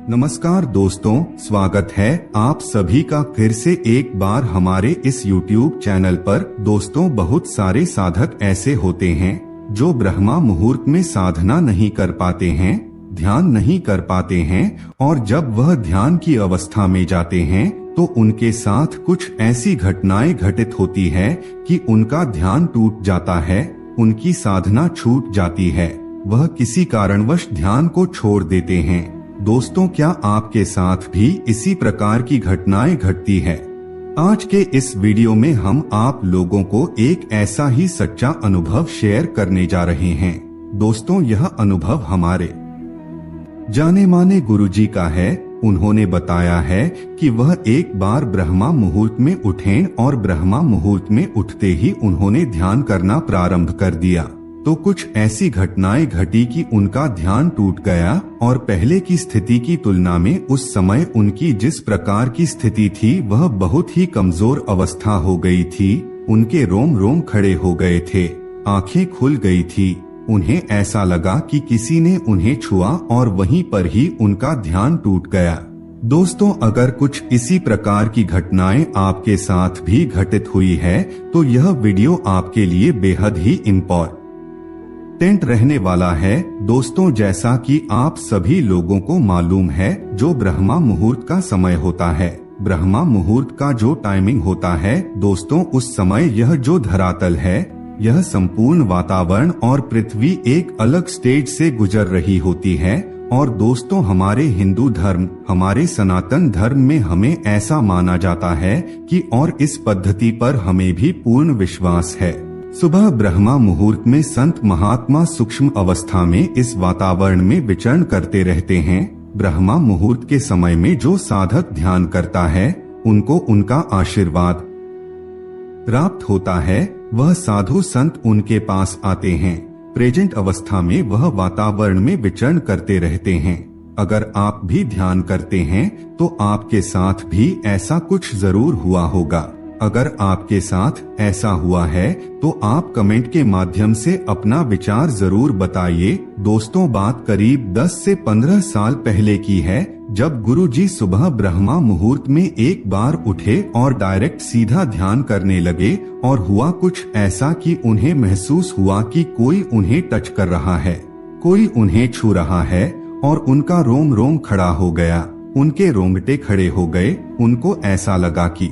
नमस्कार दोस्तों, स्वागत है आप सभी का फिर से एक बार हमारे इस YouTube चैनल पर। दोस्तों, बहुत सारे साधक ऐसे होते हैं जो ब्रह्मा मुहूर्त में साधना नहीं कर पाते हैं, ध्यान नहीं कर पाते हैं, और जब वह ध्यान की अवस्था में जाते हैं तो उनके साथ कुछ ऐसी घटनाएं घटित होती है कि उनका ध्यान टूट जाता है, उनकी साधना छूट जाती है, वह किसी कारणवश ध्यान को छोड़ देते हैं। दोस्तों, क्या आपके साथ भी इसी प्रकार की घटनाएं घटती है? आज के इस वीडियो में हम आप लोगों को एक ऐसा ही सच्चा अनुभव शेयर करने जा रहे हैं। दोस्तों, यह अनुभव हमारे जाने माने गुरुजी का है। उन्होंने बताया है कि वह एक बार ब्रह्मा मुहूर्त में उठे और ब्रह्मा मुहूर्त में उठते ही उन्होंने ध्यान करना प्रारंभ कर दिया तो कुछ ऐसी घटनाएं घटी कि उनका ध्यान टूट गया और पहले की स्थिति की तुलना में उस समय उनकी जिस प्रकार की स्थिति थी वह बहुत ही कमजोर अवस्था हो गई थी। उनके रोम रोम खड़े हो गए थे, आंखें खुल गई थी। उन्हें ऐसा लगा कि किसी ने उन्हें छुआ और वहीं पर ही उनका ध्यान टूट गया। दोस्तों, अगर कुछ इसी प्रकार की घटनाएं आपके साथ भी घटित हुई है तो यह वीडियो आपके लिए बेहद ही इम्पोर्टेंट रहने वाला है। दोस्तों, जैसा कि आप सभी लोगों को मालूम है, जो ब्रह्मा मुहूर्त का समय होता है, ब्रह्मा मुहूर्त का जो टाइमिंग होता है दोस्तों, उस समय यह जो धरातल है, यह संपूर्ण वातावरण और पृथ्वी एक अलग स्टेज से गुजर रही होती है। और दोस्तों, हमारे हिंदू धर्म, हमारे सनातन धर्म में हमें ऐसा माना जाता है कि और इस पद्धति पर हमें भी पूर्ण विश्वास है। सुबह ब्रह्मा मुहूर्त में संत महात्मा सूक्ष्म अवस्था में इस वातावरण में विचरण करते रहते हैं। ब्रह्मा मुहूर्त के समय में जो साधक ध्यान करता है उनको उनका आशीर्वाद प्राप्त होता है। वह साधु संत उनके पास आते हैं। प्रेजेंट अवस्था में वह वातावरण में विचरण करते रहते हैं। अगर आप भी ध्यान करते हैं तो आपके साथ भी ऐसा कुछ जरूर हुआ होगा। अगर आपके साथ ऐसा हुआ है तो आप कमेंट के माध्यम से अपना विचार जरूर बताइए। दोस्तों, बात करीब 10 से 15 साल पहले की है, जब गुरुजी सुबह ब्रह्मा मुहूर्त में एक बार उठे और डायरेक्ट सीधा ध्यान करने लगे और हुआ कुछ ऐसा कि उन्हें महसूस हुआ कि कोई उन्हें टच कर रहा है, कोई उन्हें छू रहा है और उनका रोम रोम खड़ा हो गया, उनके रोंगटे खड़े हो गए। उनको ऐसा लगा कि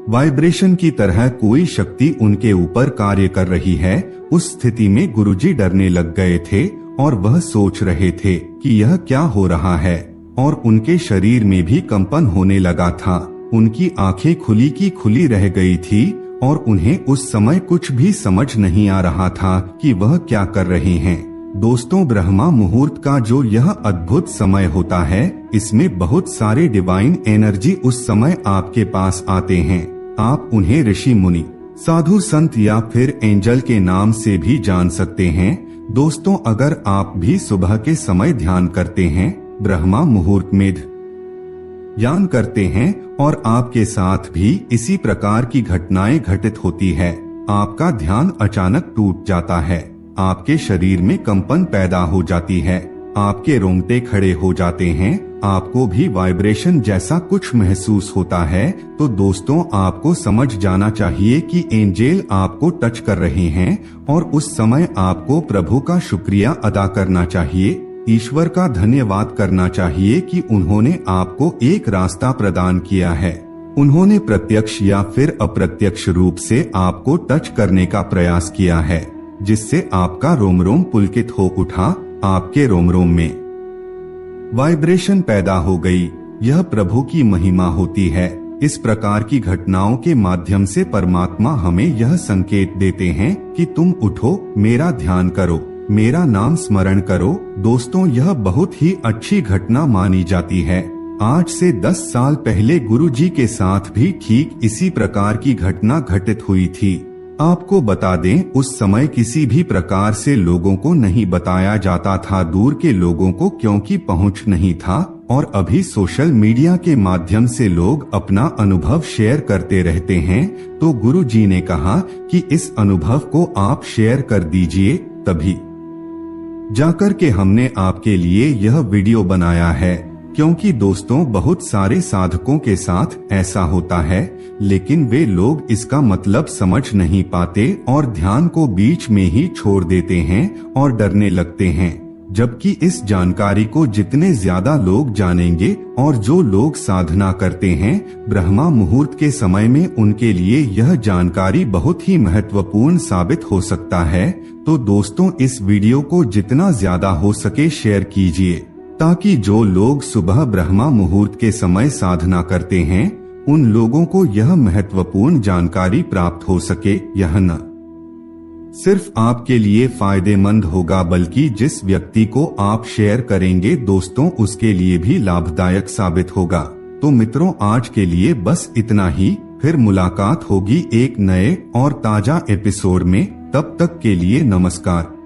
वाइब्रेशन की तरह कोई शक्ति उनके ऊपर कार्य कर रही है। उस स्थिति में गुरुजी डरने लग गए थे और वह सोच रहे थे कि यह क्या हो रहा है, और उनके शरीर में भी कंपन होने लगा था। उनकी आंखें खुली की खुली रह गई थी और उन्हें उस समय कुछ भी समझ नहीं आ रहा था कि वह क्या कर रहे हैं। दोस्तों, ब्रह्मा मुहूर्त का जो यह अद्भुत समय होता है, इसमें बहुत सारे डिवाइन एनर्जी उस समय आपके पास आते हैं। आप उन्हें ऋषि मुनि, साधु संत या फिर एंजल के नाम से भी जान सकते हैं। दोस्तों, अगर आप भी सुबह के समय ध्यान करते हैं, ब्रह्मा मुहूर्त में ध्यान करते हैं और आपके साथ भी इसी प्रकार की घटनाएं घटित होती है, आपका ध्यान अचानक टूट जाता है, आपके शरीर में कंपन पैदा हो जाती है, आपके रोंगटे खड़े हो जाते हैं, आपको भी वाइब्रेशन जैसा कुछ महसूस होता है, तो दोस्तों, आपको समझ जाना चाहिए कि एंजेल आपको टच कर रहे हैं और उस समय आपको प्रभु का शुक्रिया अदा करना चाहिए, ईश्वर का धन्यवाद करना चाहिए कि उन्होंने आपको एक रास्ता प्रदान किया है। उन्होंने प्रत्यक्ष या फिर अप्रत्यक्ष रूप से आपको टच करने का प्रयास किया है, जिससे आपका रोम रोम पुलकित हो उठा, आपके रोम रोम में वाइब्रेशन पैदा हो गई। यह प्रभु की महिमा होती है। इस प्रकार की घटनाओं के माध्यम से परमात्मा हमें यह संकेत देते हैं कि तुम उठो, मेरा ध्यान करो, मेरा नाम स्मरण करो। दोस्तों, यह बहुत ही अच्छी घटना मानी जाती है। आज से 10 साल पहले गुरुजी के साथ भी ठीक इसी प्रकार की घटना घटित हुई थी। आपको बता दें, उस समय किसी भी प्रकार से लोगों को नहीं बताया जाता था, दूर के लोगों को, क्योंकि पहुंच नहीं था। और अभी सोशल मीडिया के माध्यम से लोग अपना अनुभव शेयर करते रहते हैं। तो गुरुजी ने कहा कि इस अनुभव को आप शेयर कर दीजिए, तभी जाकर के हमने आपके लिए यह वीडियो बनाया है। क्योंकि दोस्तों बहुत सारे साधकों के साथ ऐसा होता है, लेकिन वे लोग इसका मतलब समझ नहीं पाते और ध्यान को बीच में ही छोड़ देते हैं और डरने लगते हैं। जबकि इस जानकारी को जितने ज्यादा लोग जानेंगे और जो लोग साधना करते हैं ब्रह्मा मुहूर्त के समय में, उनके लिए यह जानकारी बहुत ही महत्वपूर्ण साबित हो सकता है। तो दोस्तों इस वीडियो को जितना ज्यादा हो सके शेयर कीजिए, ताकि जो लोग सुबह ब्रह्मा मुहूर्त के समय साधना करते हैं उन लोगों को यह महत्वपूर्ण जानकारी प्राप्त हो सके। यह न सिर्फ आपके लिए फायदेमंद होगा, बल्कि जिस व्यक्ति को आप शेयर करेंगे दोस्तों उसके लिए भी लाभदायक साबित होगा। तो मित्रों आज के लिए बस इतना ही, फिर मुलाकात होगी एक नए और ताजा एपिसोड में। तब तक के लिए नमस्कार।